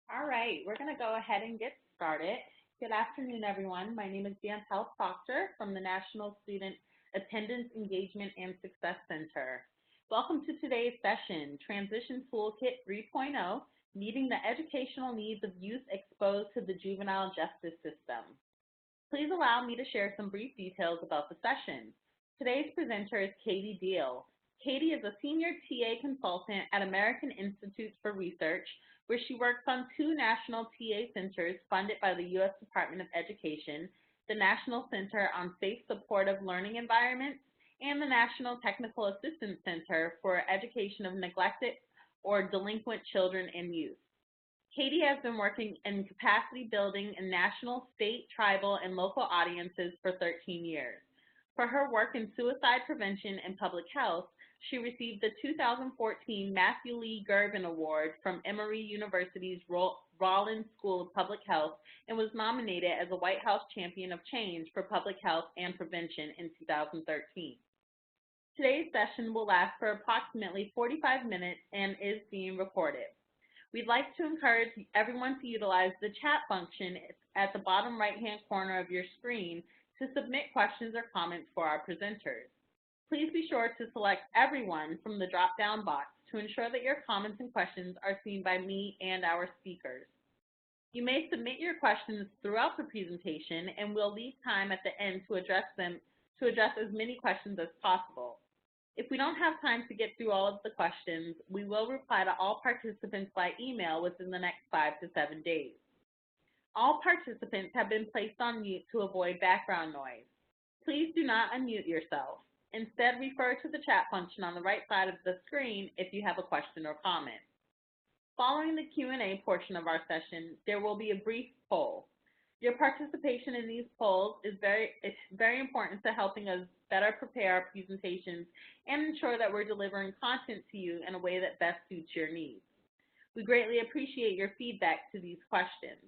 All right, we're going to go ahead and get started. Good afternoon, everyone. My name is Juvenile from the National Student Attendance Engagement and Success Center. Welcome to today's session, Transition Toolkit 3.0, Meeting the Educational Needs of Youth Exposed to the Juvenile Justice System. Please allow me to share some brief details about the session. Today's presenter is Katie Deal. Katie is a senior TA consultant at American Institutes for Research, where she works on 2 national TA centers funded by the U.S. Department of Education, the National Center on Safe Supportive Learning Environments, and the National Technical Assistance Center for Education of Neglected or Delinquent Children and Youth. Katie has been working in capacity building in national, state, tribal, and local audiences for 13 years. For her work in suicide prevention and public health, she received the 2014 Matthew Lee Gervin Award from Emory University's Rollins School of Public Health and was nominated as a White House Champion of Change for Public Health and Prevention in 2013. Today's session will last for approximately 45 minutes and is being recorded. We'd like to encourage everyone to utilize the chat function at the bottom right-hand corner of your screen to submit questions or comments for our presenters. Please be sure to select everyone from the drop-down box to ensure that your comments and questions are seen by me and our speakers. You may submit your questions throughout the presentation, and we'll leave time at the end to address as many questions as possible. If we don't have time to get through all of the questions, we will reply to all participants by email within the next 5 to 7 days. All participants have been placed on mute to avoid background noise. Please do not unmute yourself. Instead, refer to the chat function on the right side of the screen if you have a question or comment. Following the Q&A portion of our session, there will be a brief poll. Your participation in these polls is very important to helping us better prepare our presentations and ensure that we're delivering content to you in a way that best suits your needs. We greatly appreciate your feedback to these questions.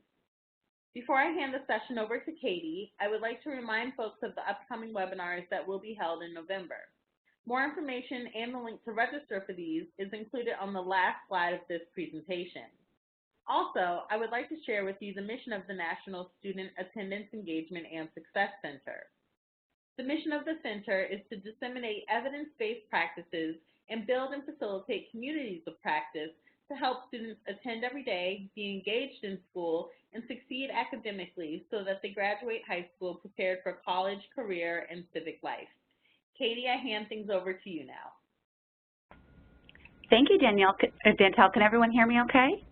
Before I hand the session over to Katie, I would like to remind folks of the upcoming webinars that will be held in November. More information and the link to register for these is included on the last slide of this presentation. Also, I would like to share with you the mission of the National Student Attendance Engagement and Success Center. The mission of the center is to disseminate evidence-based practices and build and facilitate communities of practice to help students attend every day, be engaged in school, and succeed academically so that they graduate high school prepared for college, career, and civic life. Katie, I hand things over to you now. Thank you, Danielle. Can everyone hear me okay?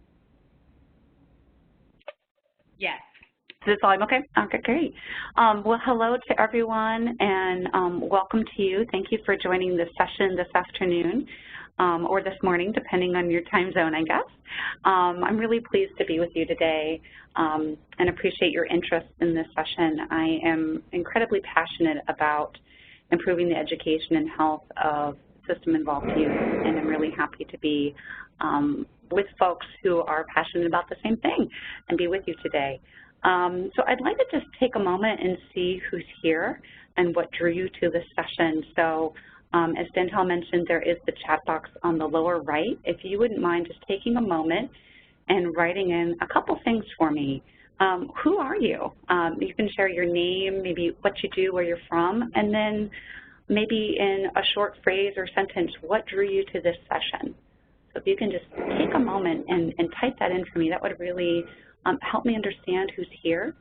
Yes. Is this volume okay? Okay, great. Well, hello to everyone, and welcome to you. Thank you for joining this session this afternoon. Or this morning, depending on your time zone, I guess. I'm really pleased to be with you today and appreciate your interest in this session. I am incredibly passionate about improving the education and health of system-involved youth, and I'm really happy to be with folks who are passionate about the same thing and be with you today. So I'd like to just take a moment and see who's here and what drew you to this session. So as Dental mentioned, there is the chat box on the lower right. If you wouldn't mind just taking a moment and writing in a couple things for me. Who are you? You can share your name, maybe what you do, where you're from, and then maybe in a short phrase or sentence, what drew you to this session? So if you can just take a moment and type that in for me, that would really help me understand who's here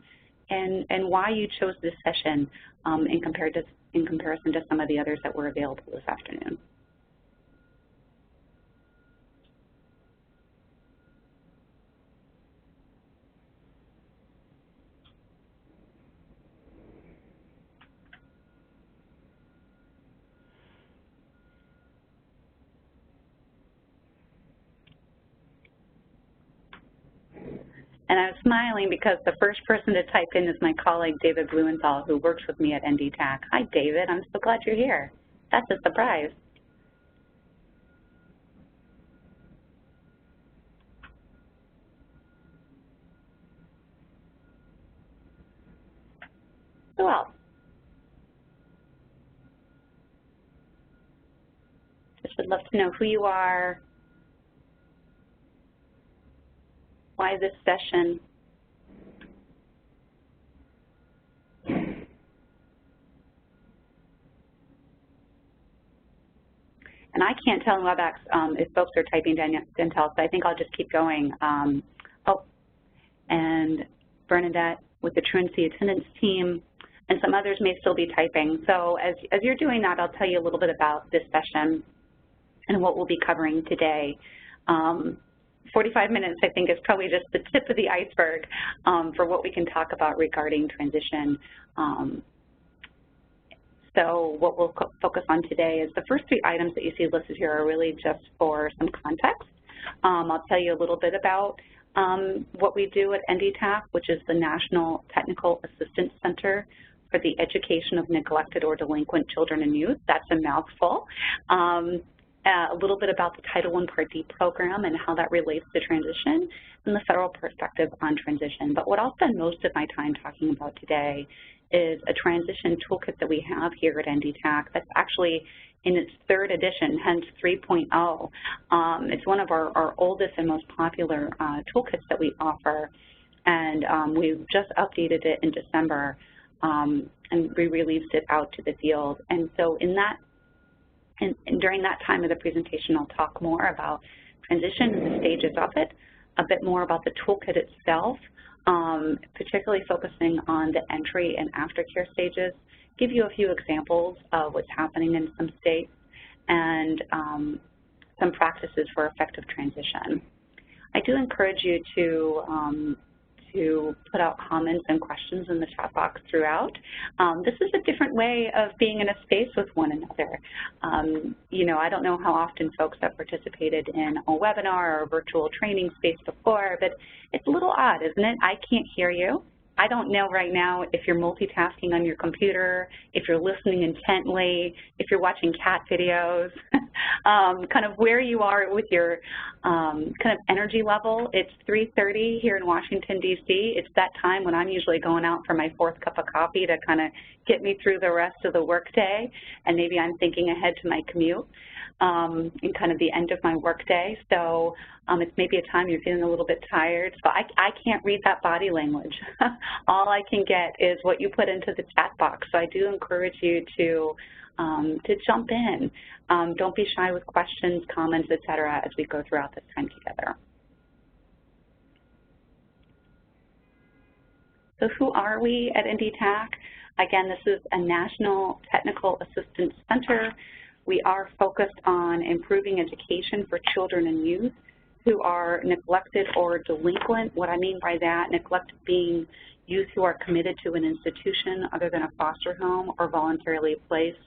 and why you chose this session in comparison to some of the others that were available this afternoon. And I'm smiling because the first person to type in is my colleague, David Blumenthal, who works with me at NDTAC. Hi, David. I'm so glad you're here. That's a surprise. Who else? Just would love to know who you are. why this session. And I can't tell in WebEx if folks are typing Dentel, so I think I'll just keep going. And Bernadette with the truancy attendance team, and some others may still be typing. So as you're doing that, I'll tell you a little bit about this session and what we'll be covering today. 45 minutes, I think, is probably just the tip of the iceberg for what we can talk about regarding transition. So what we'll focus on today is the first 3 items that you see listed here are really just for some context. I'll tell you a little bit about what we do at NDTAC, which is the National Technical Assistance Center for the Education of Neglected or Delinquent Children and Youth. That's a mouthful. A little bit about the Title I Part D program and how that relates to transition and the federal perspective on transition. But what I'll spend most of my time talking about today is a transition toolkit that we have here at NDTAC that's actually in its 3rd edition, hence 3.0. It's one of our oldest and most popular toolkits that we offer, and we've just updated it in December and re-released it out to the field. And so in that, and during that time of the presentation, I'll talk more about transition and the stages of it, a bit more about the toolkit itself, particularly focusing on the entry and aftercare stages, give you a few examples of what's happening in some states, and some practices for effective transition. I do encourage you to put out comments and questions in the chat box throughout. This is a different way of being in a space with one another. You know, I don't know how often folks have participated in a webinar or a virtual training space before, but it's a little odd, isn't it? I can't hear you. I don't know right now if you're multitasking on your computer, if you're listening intently, if you're watching cat videos, kind of where you are with your kind of energy level. It's 3:30 here in Washington, D.C. It's that time when I'm usually going out for my 4th cup of coffee to kind of get me through the rest of the workday, and maybe I'm thinking ahead to my commute and kind of the end of my workday. So it's maybe a time you're feeling a little bit tired. So I can't read that body language. All I can get is what you put into the chat box. So I do encourage you to jump in. Don't be shy with questions, comments, et cetera, as we go throughout this time together. So who are we at NDTAC? Again, this is a National Technical Assistance Center. We are focused on improving education for children and youth who are neglected or delinquent. What I mean by that, neglected being youth who are committed to an institution other than a foster home or voluntarily placed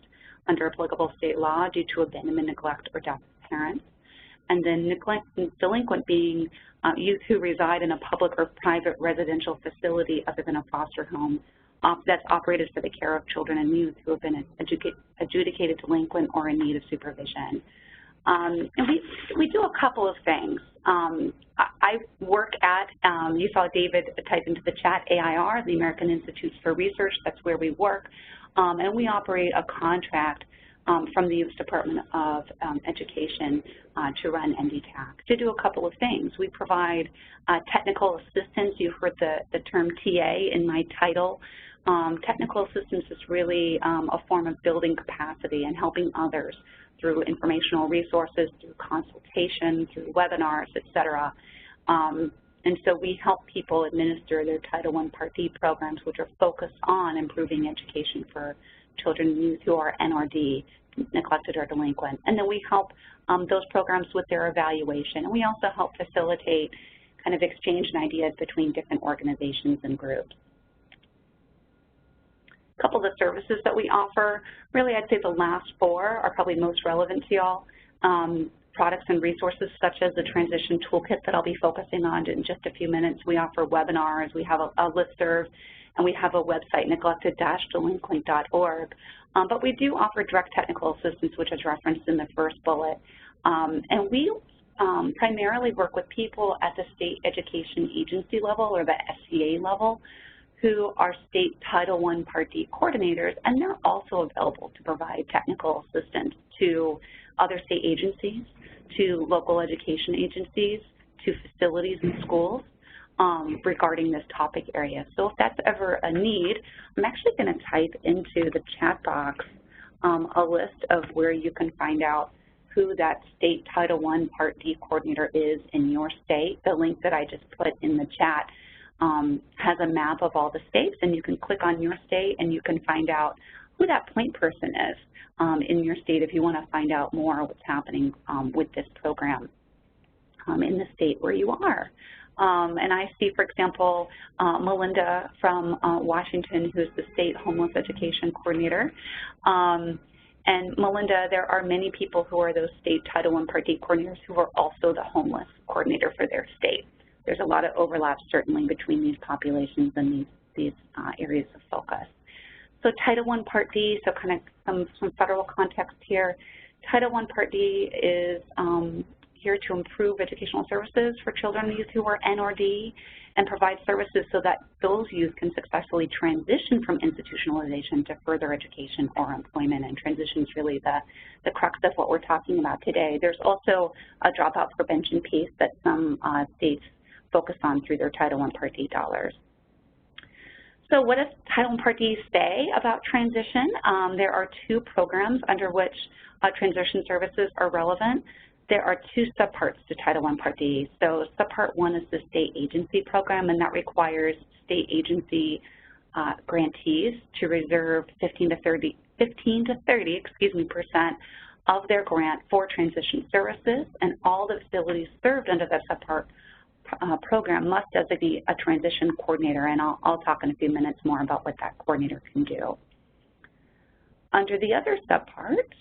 under applicable state law due to abandonment, neglect, or death of parents. And then delinquent being youth who reside in a public or private residential facility other than a foster home that's operated for the care of children and youth who have been adjudicated delinquent or in need of supervision. And we do a couple of things. I work at, you saw David type into the chat, AIR, the American Institutes for Research. That's where we work. And we operate a contract from the U.S. Department of Education to run NDTAC to do a couple of things. We provide technical assistance. You heard the term TA in my title. Technical assistance is really a form of building capacity and helping others through informational resources, through consultation, through webinars, et cetera. And so we help people administer their Title I Part D programs, which are focused on improving education for children and youth who are NRD, neglected or delinquent. And then we help those programs with their evaluation. And we also help facilitate kind of exchange and ideas between different organizations and groups. A couple of the services that we offer, really I'd say the last 4 are probably most relevant to y'all. Products and resources such as the transition toolkit that I'll be focusing on in just a few minutes. We offer webinars, we have a listserv, and we have a website, neglected-delinquent.org. But we do offer direct technical assistance, which is referenced in the first bullet. And we primarily work with people at the state education agency level or the SEA level who are state Title I Part D coordinators, and they're also available to provide technical assistance to other state agencies, to local education agencies, to facilities and schools. regarding this topic area. So if that's ever a need, I'm actually going to type into the chat box a list of where you can find out who that state Title I Part D coordinator is in your state. The link that I just put in the chat has a map of all the states, and you can click on your state and you can find out who that point person is in your state if you want to find out more what's happening with this program in the state where you are. And I see, for example, Melinda from Washington, who's the state homeless education coordinator. And Melinda, there are many people who are those state Title I Part D coordinators who are also the homeless coordinator for their state. There's a lot of overlap, certainly, between these populations and these areas of focus. So Title I Part D, so kind of some federal context here. Title I Part D is here to improve educational services for children and youth who are N or D and provide services so that those youth can successfully transition from institutionalization to further education or employment. And transition is really the crux of what we're talking about today. There's also a dropout prevention piece that some states focus on through their Title I Part D dollars. So what does Title I Part D say about transition? There are two programs under which transition services are relevant. There are two subparts to Title I Part D. So subpart 1 is the state agency program, and that requires state agency grantees to reserve 15 to 30% of their grant for transition services, and all the facilities served under that subpart program must designate a transition coordinator, and I'll talk in a few minutes more about what that coordinator can do. Under the other subpart,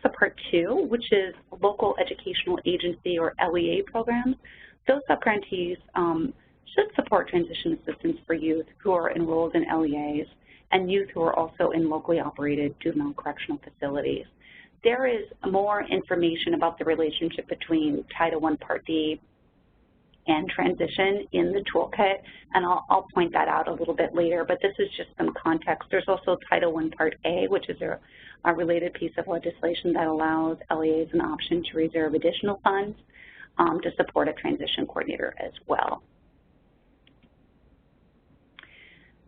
Subpart 2, which is local educational agency or LEA programs, those subgrantees should support transition assistance for youth who are enrolled in LEAs and youth who are also in locally operated juvenile correctional facilities. There is more information about the relationship between Title I Part D and transition in the toolkit, and I'll point that out a little bit later, but this is just some context. There's also Title I Part A, which is a related piece of legislation that allows LEAs an option to reserve additional funds to support a transition coordinator as well.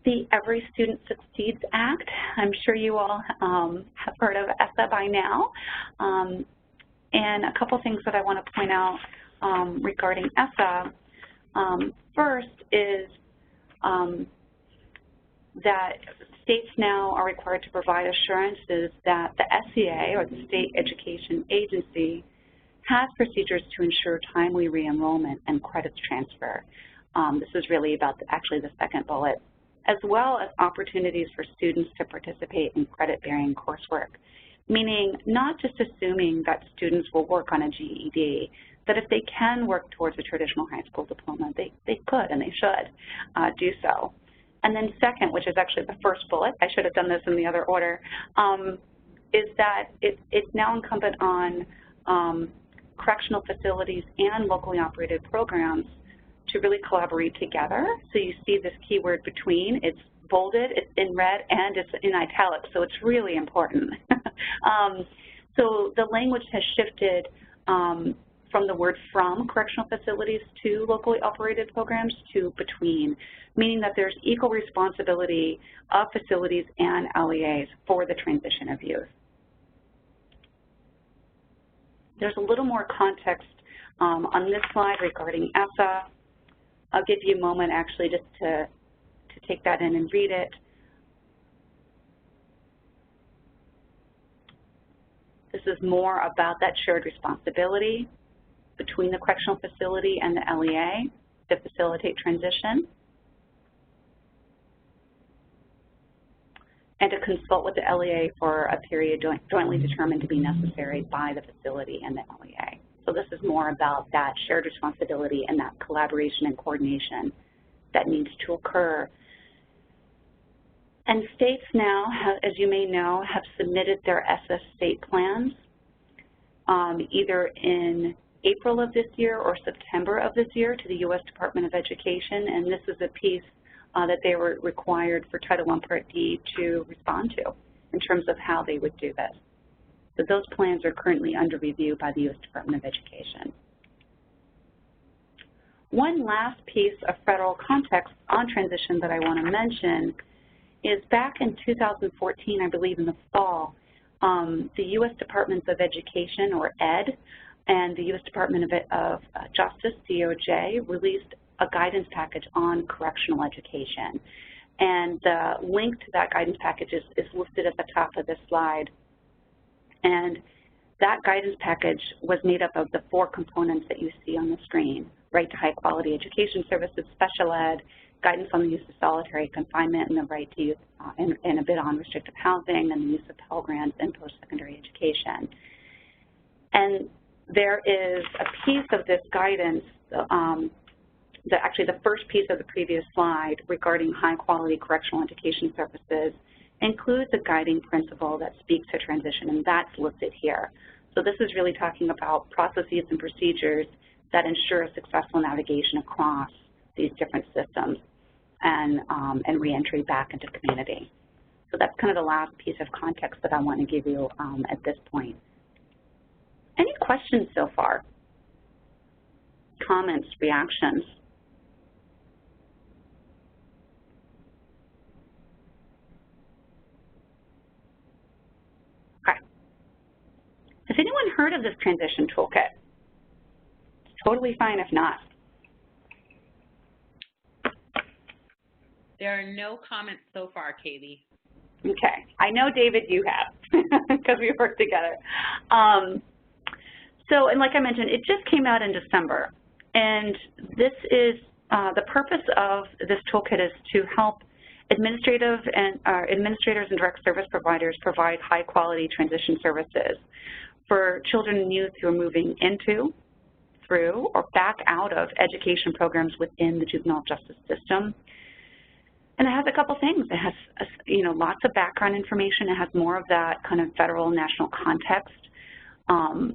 The Every Student Succeeds Act, I'm sure you all have heard of ESSA by now, and a couple things that I want to point out regarding ESSA. First is that states now are required to provide assurances that the SEA, or the State Education Agency, has procedures to ensure timely re-enrollment and credits transfer. This is really about actually the second bullet, as well as opportunities for students to participate in credit-bearing coursework, meaning not just assuming that students will work on a GED, that if they can work towards a traditional high school diploma, they could and they should do so. And then second, which is actually the first bullet, I should have done this in the other order, is that it's now incumbent on correctional facilities and locally operated programs to really collaborate together. So you see this keyword between, it's bolded, it's in red, and it's in italics, so it's really important. So the language has shifted from the word from correctional facilities to locally operated programs to between, meaning that there's equal responsibility of facilities and LEAs for the transition of youth. There's a little more context on this slide regarding ESSA. I'll give you a moment actually just to take that in and read it. This is more about that shared responsibility between the correctional facility and the LEA to facilitate transition, and to consult with the LEA for a period jointly determined to be necessary by the facility and the LEA. So this is more about that shared responsibility and that collaboration and coordination that needs to occur. And states now, as you may know, have submitted their ESSA state plans either in April of this year or September of this year to the U.S. Department of Education, and this is a piece that they were required for Title I Part D to respond to in terms of how they would do this. So those plans are currently under review by the U.S. Department of Education. One last piece of federal context on transition that I want to mention is back in 2014, I believe in the fall, the U.S. Departments of Education, or ED, and the U.S. Department of Justice, DOJ, released a guidance package on correctional education. And the link to that guidance package is listed at the top of this slide. And that guidance package was made up of the 4 components that you see on the screen: right to high-quality education services, special ed, guidance on the use of solitary confinement, and the right to use and a bit on restrictive housing, and the use of Pell Grants and post-secondary education. And there is a piece of this guidance, actually the first piece of the previous slide regarding high-quality correctional education services includes a guiding principle that speaks to transition, and that's listed here. So this is really talking about processes and procedures that ensure successful navigation across these different systems and reentry back into community. So that's kind of the last piece of context that I want to give you at this point. Any questions so far? Comments, reactions? Okay. Has anyone heard of this transition toolkit? It's totally fine if not. There are no comments so far, Katie. Okay. I know, David, you have, because we work together. So, and like I mentioned, it just came out in December. And this is, the purpose of this toolkit is to help administrators and direct service providers provide high-quality transition services for children and youth who are moving into, through, or back out of education programs within the juvenile justice system. And it has a couple things. It has, lots of background information. It has more of that kind of federal and national context,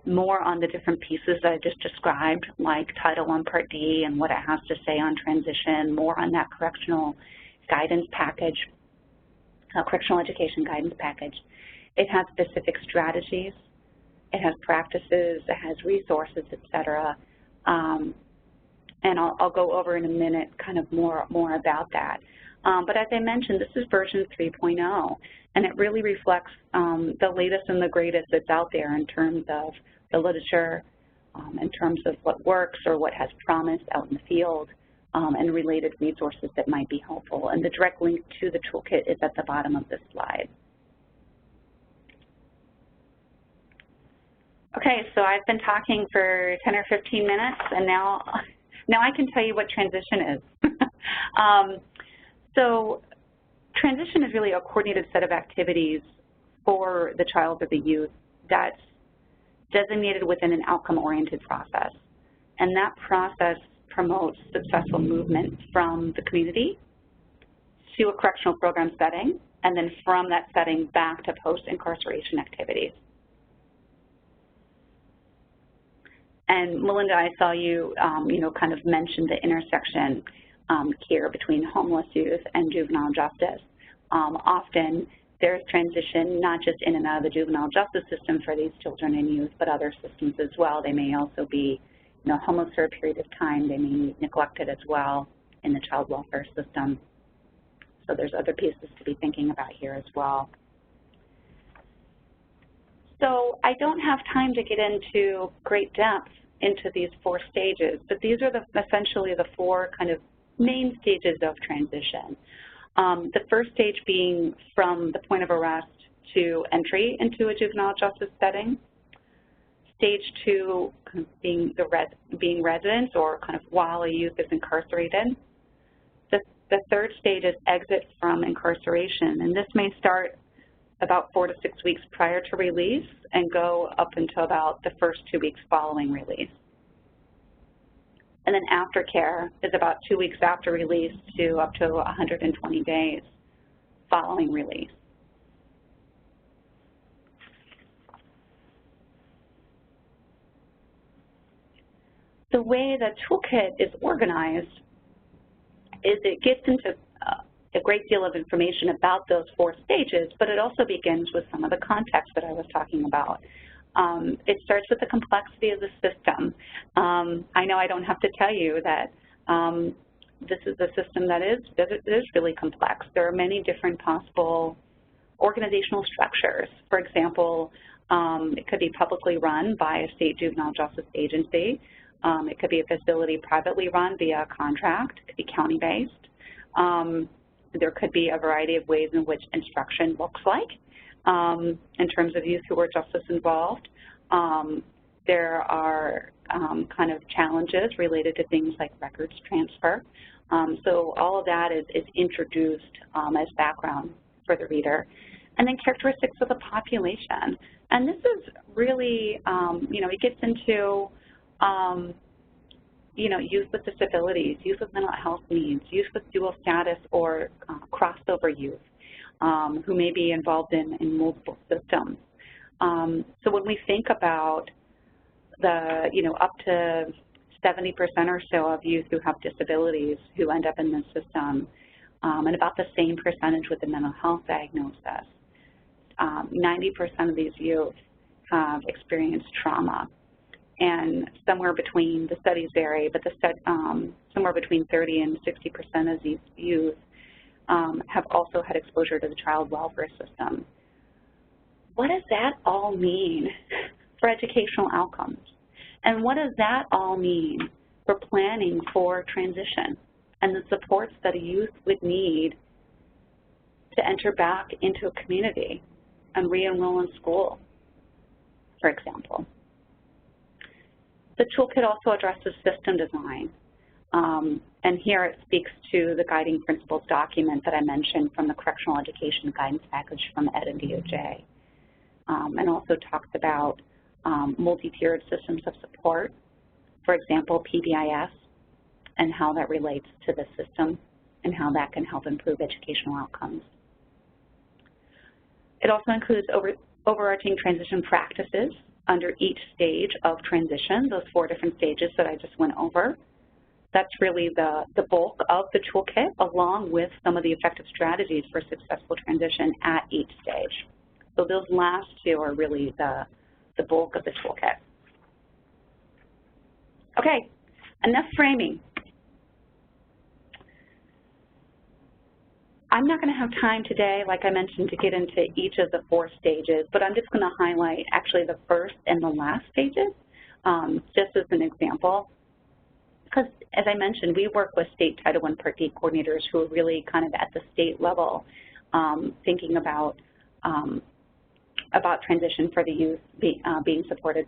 more on the different pieces that I just described, like Title I Part D and what it has to say on transition, more on that correctional guidance package, correctional education guidance package. It has specific strategies. It has practices. It has resources, et cetera. And I'll go over in a minute kind of more about that. But as I mentioned, this is version 3.0, and it really reflects the latest and the greatest that's out there in terms of the literature, in terms of what works or what has promise out in the field, and related resources that might be helpful. And the direct link to the toolkit is at the bottom of this slide. Okay, so I've been talking for 10 or 15 minutes, and now I can tell you what transition is. So transition is really a coordinated set of activities for the child or the youth that's designated within an outcome-oriented process. And that process promotes successful movement from the community to a correctional program setting, and then from that setting back to post-incarceration activities. And Melinda, I saw you, kind of mention the intersection here between homeless youth and juvenile justice. Often there's transition not just in and out of the juvenile justice system for these children and youth, but other systems as well. They may also be, homeless for a period of time. They may be neglected as well in the child welfare system. So there's other pieces to be thinking about here as well. So I don't have time to get into great depth into these 4 stages, but these are essentially the 4 kind of main stages of transition. The first stage being from the point of arrest to entry into a juvenile justice setting. Stage 2 kind of being residence, or kind of while a youth is incarcerated. The third stage is exit from incarceration, and this may start about 4 to 6 weeks prior to release and go up until about the first 2 weeks following release. And then aftercare is about 2 weeks after release to up to 120 days following release. The way the toolkit is organized is it gets into a great deal of information about those 4 stages, but it also begins with some of the context that I was talking about. It starts with the complexity of the system. I know I don't have to tell you that This is a system that is really complex. There are many different possible organizational structures. For example, it could be publicly run by a state juvenile justice agency. It could be a facility privately run via a contract. It could be county-based. There could be a variety of ways in which instruction looks like in terms of youth who are justice involved. There are kind of challenges related to things like records transfer. So all of that is introduced as background for the reader. And then characteristics of the population. And this is really, it gets into, youth with disabilities, youth with mental health needs, youth with dual status or crossover youth who may be involved in multiple systems. So when we think about the, up to 70% or so of youth who have disabilities who end up in this system, and about the same percentage with the mental health diagnosis. 90% of these youth have experienced trauma, and somewhere between, the studies vary, but somewhere between 30 and 60% of these youth have also had exposure to the child welfare system. What does that all mean for educational outcomes? And what does that all mean for planning for transition and the supports that a youth would need to enter back into a community and re-enroll in school, for example? The toolkit also addresses system design. And here it speaks to the guiding principles document that I mentioned from the Correctional Education Guidance Package from ED and DOJ. And also talks about multi-tiered systems of support, for example, PBIS, and how that relates to the system and how that can help improve educational outcomes. It also includes overarching transition practices under each stage of transition, those 4 different stages that I just went over. That's really the bulk of the toolkit, along with some of the effective strategies for successful transition at each stage. So those last 2 are really the bulk of the toolkit. Okay, enough framing. I'm not going to have time today, like I mentioned, to get into each of the 4 stages, but I'm just going to highlight actually the first and the last stages, just as an example. Because, as I mentioned, we work with state Title I Part D coordinators who are really kind of at the state level thinking about transition for the youth being supported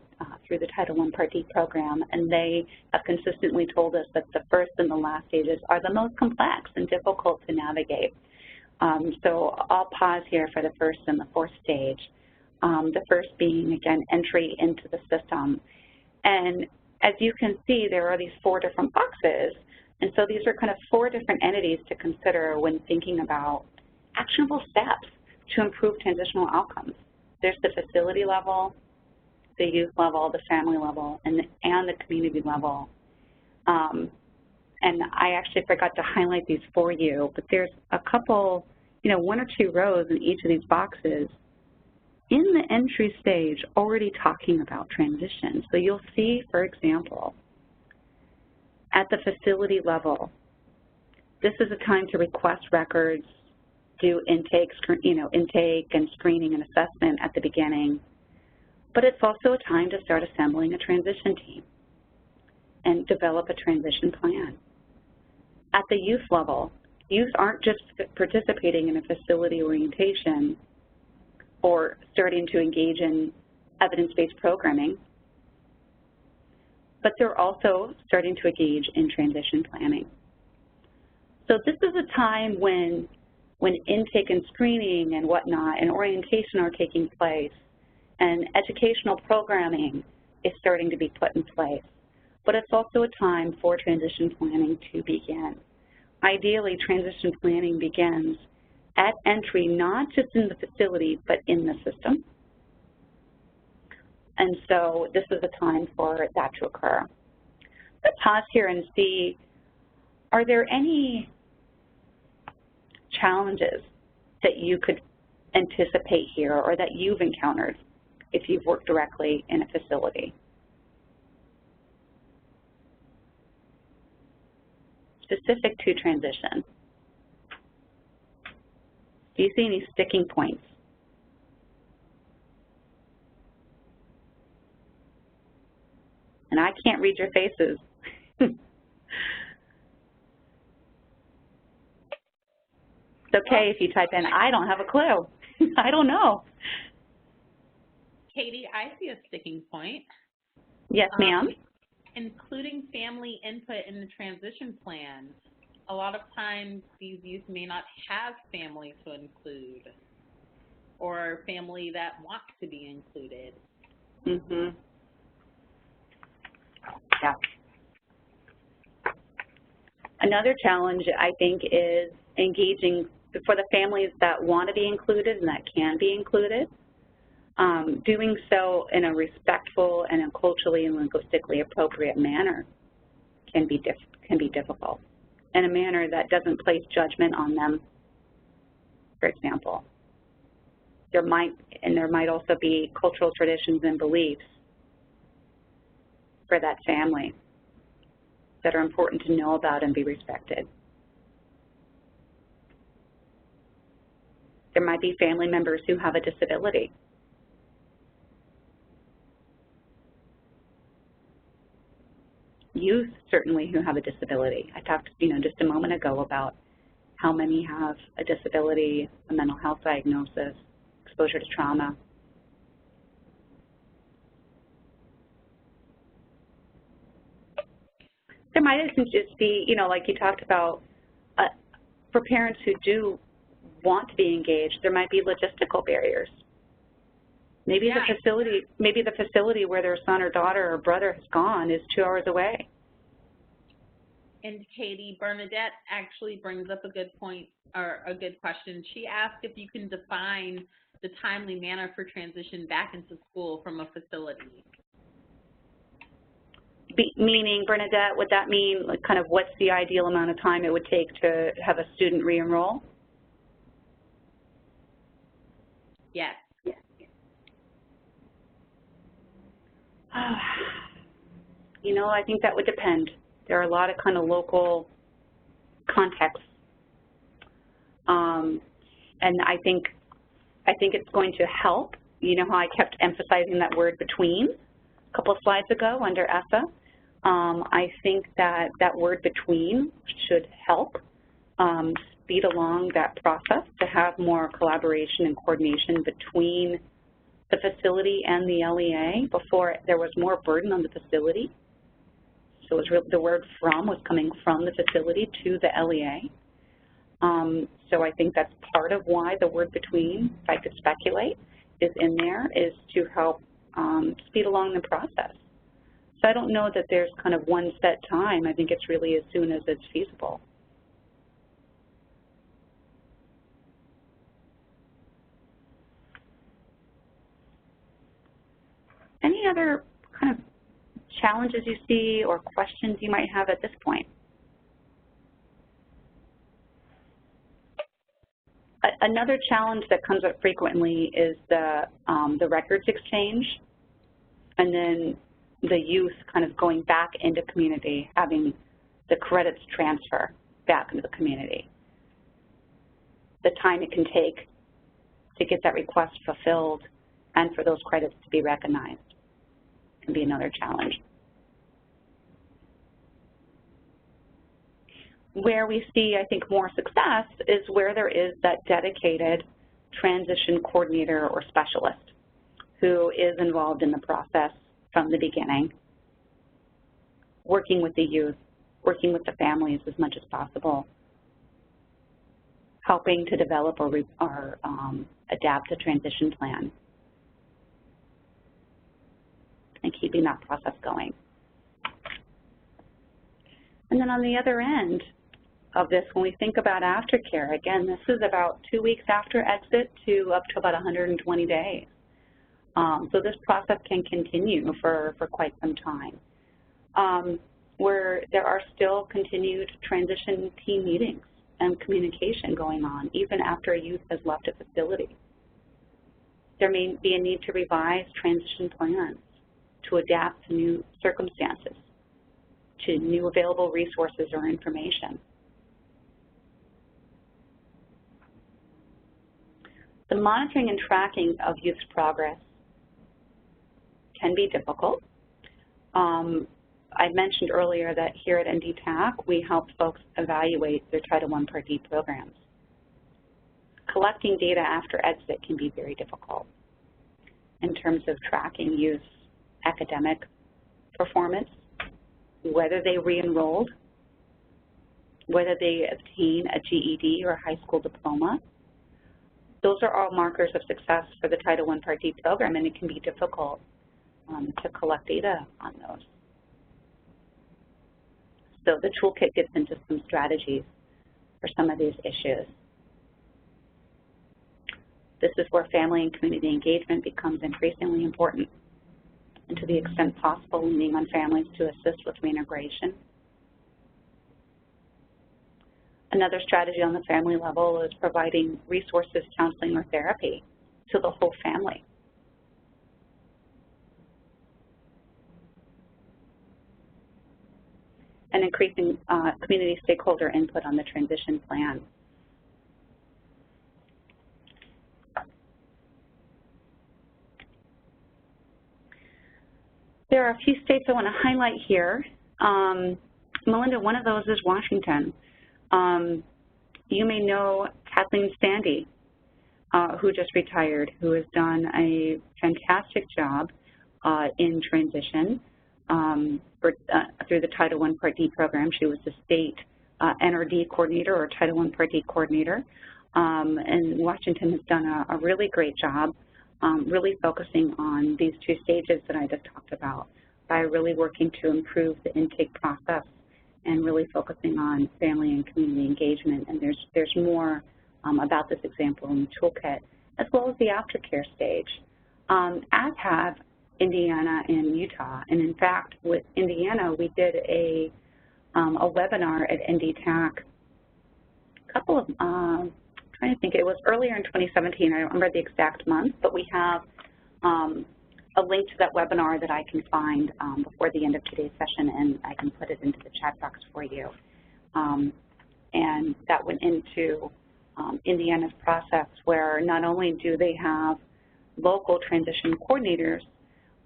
through the Title I Part D program, and they have consistently told us that the first and the last stages are the most complex and difficult to navigate. So I'll pause here for the first and the 4th stage. The first being, again, entry into the system. And as you can see, there are these 4 different boxes, and so these are kind of 4 different entities to consider when thinking about actionable steps to improve transitional outcomes. There's the facility level, the youth level, the family level, and the community level. And I actually forgot to highlight these for you, but there's a couple, 1 or 2 rows in each of these boxes in the entry stage already talking about transition. So you'll see, for example, at the facility level, this is a time to request records, do intake and screening and assessment at the beginning. But it's also a time to start assembling a transition team and develop a transition plan. At the youth level, youth aren't just participating in a facility orientation or starting to engage in evidence-based programming, but they're also starting to engage in transition planning. So this is a time when intake and screening and whatnot and orientation are taking place and educational programming is starting to be put in place. But it's also a time for transition planning to begin. Ideally, transition planning begins at entry, not just in the facility, but in the system. And so this is a time for that to occur. Let's pause here and see, are there any challenges that you could anticipate here or that you've encountered if you've worked directly in a facility? specific to transition? Do you see any sticking points? And I can't read your faces. It's okay if you type in, I don't have a clue. I don't know. Katie, I see a sticking point. Yes, ma'am. Including family input in the transition plan. A lot of times these youth may not have family to include or family that wants to be included. Mm-hmm. Yeah. Another challenge, I think, is engaging for the families that want to be included and that can be included. Doing so in a respectful and a culturally and linguistically appropriate manner can be difficult, in a manner that doesn't place judgment on them, for example. There might also be cultural traditions and beliefs for that family that are important to know about and be respected. There might be family members who have a disability. Youth, certainly, who have a disability. I talked, just a moment ago about how many have a disability, a mental health diagnosis, exposure to trauma. There might just be, like you talked about, for parents who do want to be engaged, there might be logistical barriers. Maybe the facility where their son or daughter or brother has gone is 2 hours away. And Katie, Bernadette actually brings up a good point, or a good question. She asked if you can define the timely manner for transition back into school from a facility. Meaning, Bernadette, would that mean kind of what's the ideal amount of time it would take to have a student re-enroll? Yes. I think that would depend. There are a lot of kind of local contexts. And I think it's going to help. You know how I kept emphasizing that word between a couple of slides ago under ESSA? I think that word between should help speed along that process to have more collaboration and coordination between the facility and the LEA before there was more burden on the facility. So it was the word from was coming from the facility to the LEA. So I think that's part of why the word between, if I could speculate, is in there, is to help speed along the process. So I don't know that there's kind of one set time. I think it's really as soon as it's feasible. Any other kind of challenges you see or questions you might have at this point? Another challenge that comes up frequently is the records exchange, and then the youth kind of going back into community, having the credits transfer back into the community. The time it can take to get that request fulfilled and for those credits to be recognized can be another challenge. Where we see, I think, more success is where there is that dedicated transition coordinator or specialist who is involved in the process from the beginning, working with the youth, working with the families as much as possible, helping to develop or adapt a transition plan, and keeping that process going. And then on the other end of this, when we think about aftercare, again, this is about 2 weeks after exit to up to about 120 days. So this process can continue for quite some time, where there are still continued transition team meetings and communication going on, even after a youth has left a facility. There may be a need to revise transition plans to adapt to new circumstances, to new available resources or information. The monitoring and tracking of youth's progress can be difficult. I mentioned earlier that here at NDTAC, we help folks evaluate their Title I Part D programs. Collecting data after exit can be very difficult in terms of tracking youth's academic performance, whether they re-enrolled, whether they obtain a GED or a high school diploma. Those are all markers of success for the Title I Part D program, and it can be difficult to collect data on those. So the toolkit gets into some strategies for some of these issues. This is where family and community engagement becomes increasingly important, and to the extent possible, leaning on families to assist with reintegration. Another strategy on the family level is providing resources, counseling, or therapy to the whole family. And increasing community stakeholder input on the transition plan. There are a few states I want to highlight here. Melinda, one of those is Washington. You may know Kathleen Standy, who just retired, who has done a fantastic job in transition through the Title I Part D program. She was the state NRD coordinator or Title I Part D coordinator. And Washington has done a really great job really focusing on these two stages that I just talked about by really working to improve the intake process and really focusing on family and community engagement. And there's more about this example in the toolkit, as well as the aftercare stage, as have Indiana and Utah. And in fact, with Indiana, we did a webinar at NDTAC a couple of, I'm trying to think, it was earlier in 2017, I don't remember the exact month, but we have a link to that webinar that I can find before the end of today's session, and I can put it into the chat box for you. And that went into Indiana's process, where not only do they have local transition coordinators,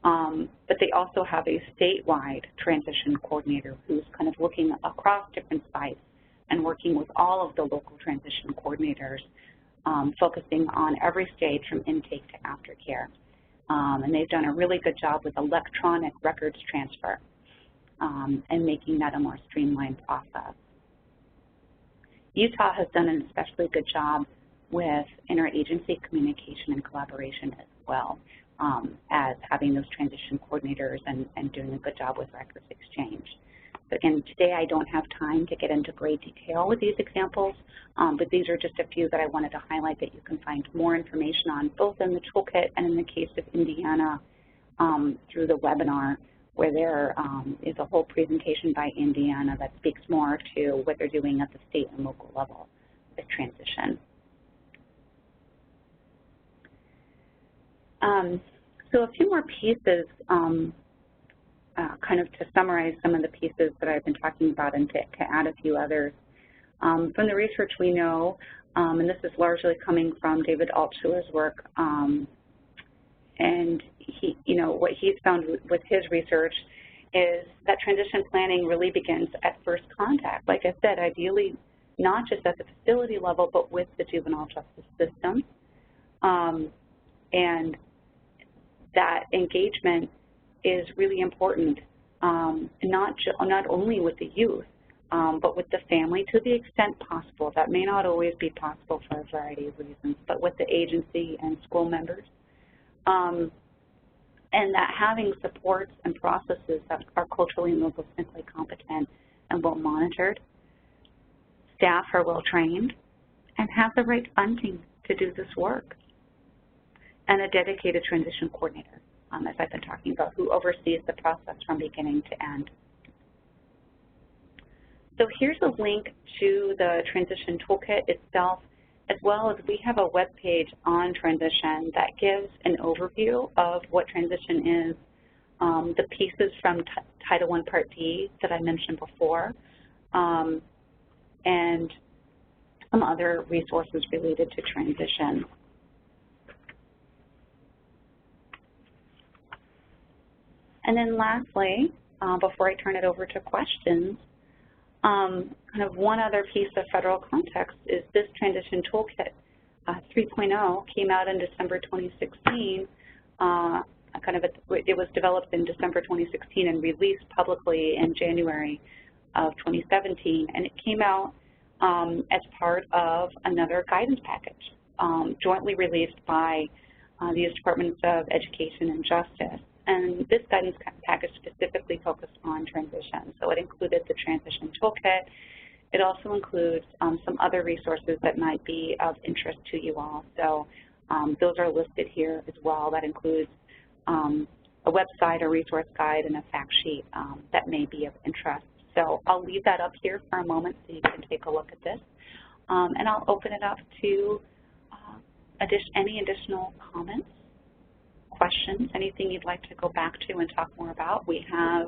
but they also have a statewide transition coordinator who's kind of looking across different sites and working with all of the local transition coordinators, focusing on every stage from intake to aftercare. And they've done a really good job with electronic records transfer and making that a more streamlined process. Utah has done an especially good job with interagency communication and collaboration as well, as having those transition coordinators and doing a good job with records exchange. So again, today I don't have time to get into great detail with these examples, but these are just a few that I wanted to highlight that you can find more information on, both in the toolkit and in the case of Indiana through the webinar, where there is a whole presentation by Indiana that speaks more to what they're doing at the state and local level with transition. So a few more pieces kind of to summarize some of the pieces that I've been talking about and to add a few others. From the research we know, and this is largely coming from David Altshuler's work, and he, what he's found with his research is that transition planning really begins at first contact. Like I said, ideally not just at the facility level, but with the juvenile justice system. And that engagement is really important, not only with the youth, but with the family to the extent possible. That may not always be possible for a variety of reasons, but with the agency and school members. And that having supports and processes that are culturally and linguistically competent and well monitored, staff are well trained, and have the right funding to do this work, and a dedicated transition coordinator, as I've been talking about, who oversees the process from beginning to end. So here's a link to the transition toolkit itself, as well as we have a web page on transition that gives an overview of what transition is, the pieces from Title I Part D that I mentioned before, and some other resources related to transition. And then lastly, before I turn it over to questions, kind of one other piece of federal context is this Transition Toolkit 3.0 came out in December 2016. It was developed in December 2016 and released publicly in January of 2017, and it came out as part of another guidance package jointly released by the U.S. Departments of Education and Justice. And this guidance package specifically focused on transition. So it included the Transition Toolkit. It also includes some other resources that might be of interest to you all. So those are listed here as well. That includes a website, a resource guide, and a fact sheet that may be of interest. So I'll leave that up here for a moment so you can take a look at this. And I'll open it up to any additional comments, questions, anything you'd like to go back to and talk more about. We have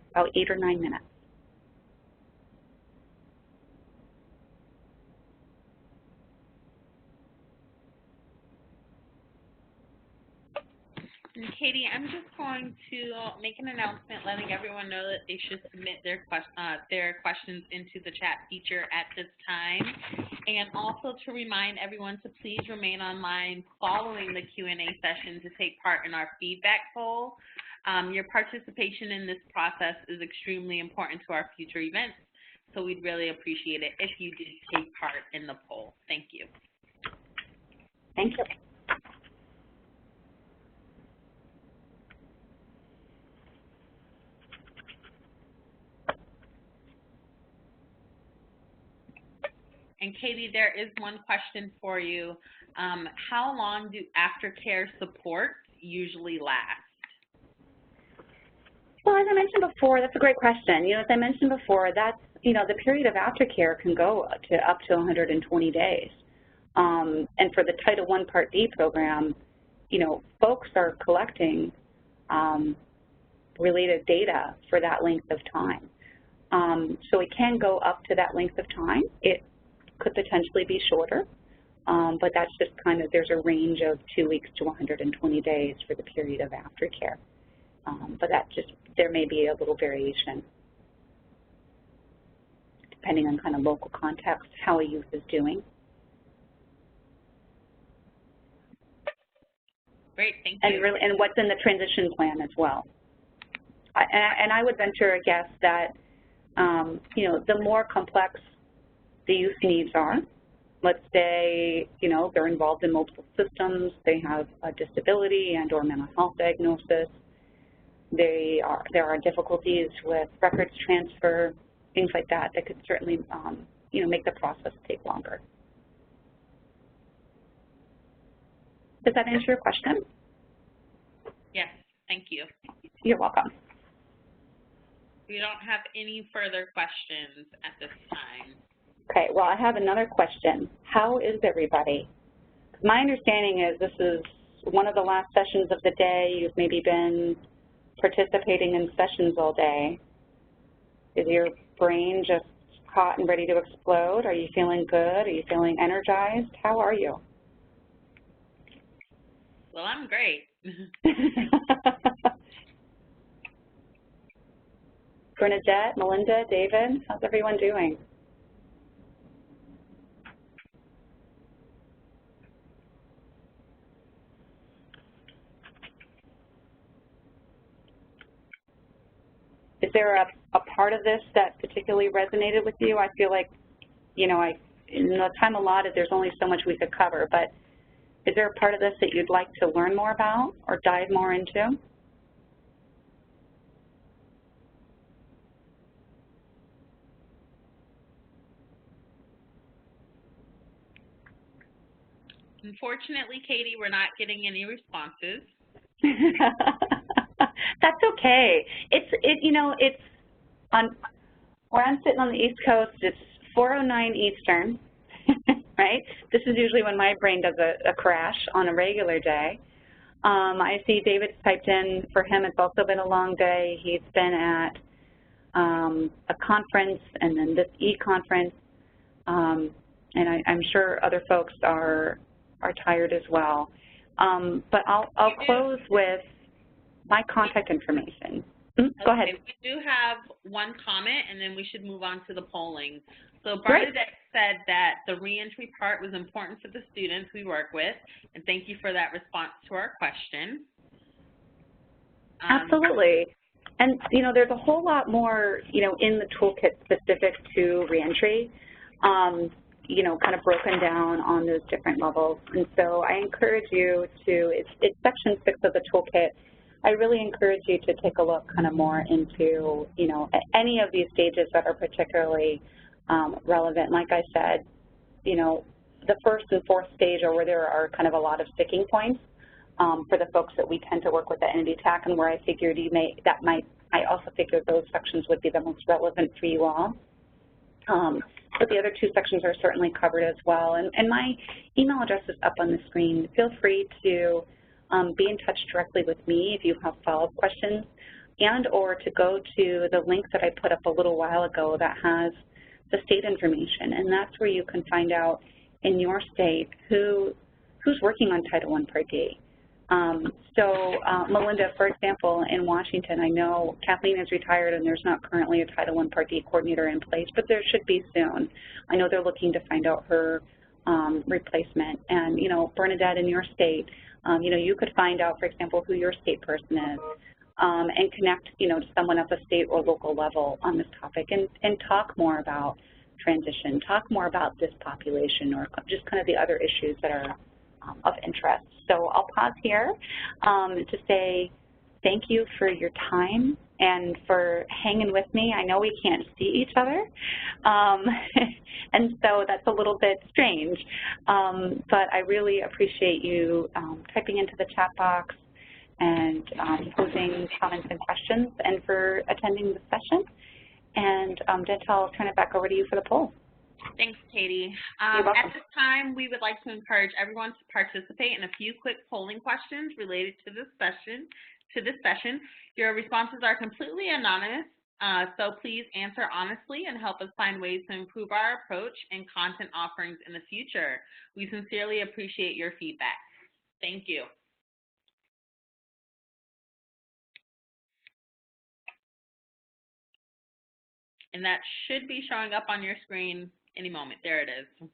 about 8 or 9 minutes. And Katie, I'm just going to make an announcement letting everyone know that they should submit their questions into the chat feature at this time. And also to remind everyone to please remain online following the Q&A session to take part in our feedback poll. Your participation in this process is extremely important to our future events, so we'd really appreciate it if you did take part in the poll. Thank you. Thank you. And Katie, there is one question for you. How long do aftercare supports usually last? Well, as I mentioned before, that's a great question. As I mentioned before, that's, the period of aftercare can go to up to 120 days. And for the Title I Part D program, folks are collecting related data for that length of time. So it can go up to that length of time. It could potentially be shorter, but that's just there's a range of 2 weeks to 120 days for the period of aftercare. But there may be a little variation depending on local context, how a youth is doing. Great, thank you. And what's in the transition plan as well. And I would venture a guess that, the more complex the youth needs are, let's say, they're involved in multiple systems, they have a disability and or mental health diagnosis, there are difficulties with records transfer, things like that could certainly, make the process take longer. Does that answer your question? Yes, thank you. You're welcome. We don't have any further questions at this time. Okay, well, I have another question. How is everybody? My understanding is this is one of the last sessions of the day. You've maybe been participating in sessions all day. Is your brain just hot and ready to explode? Are you feeling good? Are you feeling energized? How are you? Well, I'm great. Bernadette, Melinda, David, how's everyone doing? Is there a part of this that particularly resonated with you? I feel like, in the time allotted, there's only so much we could cover, but is there a part of this that you'd like to learn more about or dive more into? Unfortunately, Katie, we're not getting any responses. That's okay. Where I'm sitting on the East Coast, it's 4:09 Eastern, right? This is usually when my brain does a crash on a regular day. I see David's typed in. For him, it's also been a long day. He's been at a conference and then this e-conference, and I'm sure other folks are tired as well. But I'll close with my contact information. Go ahead. We do have one comment, and then we should move on to the polling. So Bernadette said that the reentry part was important for the students we work with, and thank you for that response to our question. Absolutely. And, there's a whole lot more, in the toolkit specific to reentry, kind of broken down on those different levels. And so I encourage you to, it's section 6 of the toolkit. I really encourage you to take a look kind of more into, any of these stages that are particularly relevant. Like I said, the first and fourth stage are where there are kind of a lot of sticking points for the folks that we tend to work with at NDTAC, and where I figured I also figured those sections would be the most relevant for you all. But the other two sections are certainly covered as well. And my email address is up on the screen. Feel free to be in touch directly with me if you have follow-up questions, and or to go to the link that I put up a little while ago that has the state information. And that's where you can find out in your state who's working on Title I Part D. Melinda, for example, in Washington, I know Kathleen is retired and there's not currently a Title I Part D coordinator in place, but there should be soon. I know they're looking to find out her replacement. And, Bernadette, in your state, you could find out, for example, who your state person is and connect, to someone at the state or local level on this topic and talk more about transition, talk more about this population, or just kind of the other issues that are of interest. So I'll pause here to say thank you for your time and for hanging with me. I know we can't see each other, and so that's a little bit strange, but I really appreciate you typing into the chat box and posing comments and questions, and for attending the session. And Dental, I'll turn it back over to you for the poll. Thanks, Katie. At this time, we would like to encourage everyone to participate in a few quick polling questions related to this session. Your responses are completely anonymous, so please answer honestly and help us find ways to improve our approach and content offerings in the future. We sincerely appreciate your feedback. Thank you. And that should be showing up on your screen any moment. There it is.